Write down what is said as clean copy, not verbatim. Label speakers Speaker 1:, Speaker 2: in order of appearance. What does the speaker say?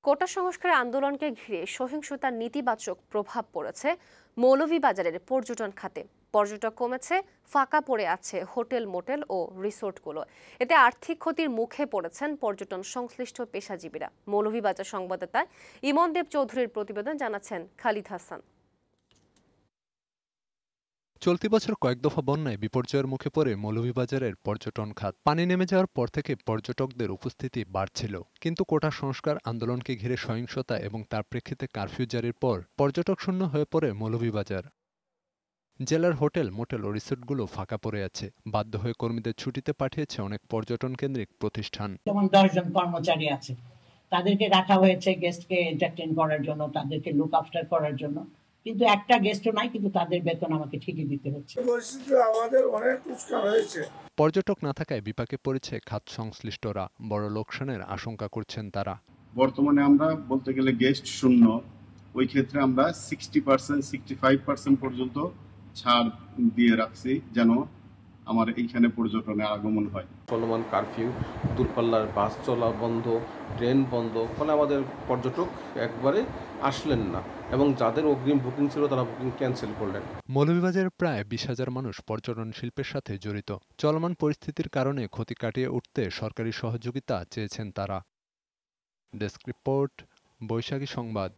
Speaker 1: কোটা সংস্কার আন্দোলনকে ঘিরে সহিংসতার নেতিবাচক প্রভাব পড়েছে মৌলভীবাজারের পর্যটন খাতে। পর্যটক কমেছে, ফাঁকা পড়ে আছে হোটেল, মোটেল ও রিসোর্টগুলো। এতে আর্থিক ক্ষতির মুখে পড়েছেন পর্যটন সংশ্লিষ্ট পেশাজীবীরা। মৌলভীবাজার সংবাদদাতা ইমন দেব চৌধুরীর প্রতিবেদন, জানাচ্ছেন খালিদ হাসান।
Speaker 2: চলতি বছর কয়েক দফা বন্যায় বিপর্যয়ের মুখে পড়ে মৌলভীবাজারের পর্যটন খাত। পানি নেমে যাওয়ার পর থেকে পর্যটকদের উপস্থিতি বাড়ছিল, কিন্তু কোটা সংস্কার আন্দোলনকে ঘিরে সহিংসতা এবং তার প্রেক্ষিতে কারফিউ জারির পর পর্যটক শূন্য হয়ে পড়ে মৌলভীবাজার। জেলার হোটেল, মোটেল ও রিসোর্টগুলো ফাঁকা পড়ে আছে। বাধ্য হয়ে কর্মীদের ছুটিতে পাঠিয়েছে অনেক পর্যটন কেন্দ্রিক প্রতিষ্ঠান।
Speaker 3: যেমন 10 জন কর্মচারী আছে, তাদেরকে রাখা হয়েছে গেস্টকে এন্টারটেইন করার জন্য, তাদেরকে লুক আফটার করার জন্য, কিন্তু একটা গেস্টও নাই, কিন্তু তাদের বেতন আমাকে ঠিকই দিতে হচ্ছে।
Speaker 4: আমাদের অনেক উস্কান হয়েছে।
Speaker 2: পর্যটক না থাকায় বিপাকে পড়েছে খাত সংশ্লিষ্টরা। বড় লোকসানের আশঙ্কা করছেন তারা।
Speaker 5: বর্তমানে আমরা বলতে গেলে গেস্ট শূন্য, ওই ক্ষেত্রে আমরা 60%, 65% পর্যন্ত ছাড় দিয়ে রাখছি, যেন আমার এইখানে পর্যটনের আগমন হয়।
Speaker 6: চলমান কারফিউ, দূরপাল্লার বাস চলা বন্ধ, ট্রেন বন্ধ, ফলে আমাদের পর্যটক একবারে আসলেন না এবং যাদের অগ্রিম বুকিং ছিল তারা বুকিং ক্যান্সেল করলেন।
Speaker 2: মৌলভীবাজারে প্রায় 20,000 মানুষ পর্যটন শিল্পের সাথে জড়িত। চলমান পরিস্থিতির কারণে ক্ষতি কাটিয়ে উঠতে সরকারি সহযোগিতা চেয়েছেন তারা। ডেস্ক রিপোর্ট, বৈশাখী সংবাদ।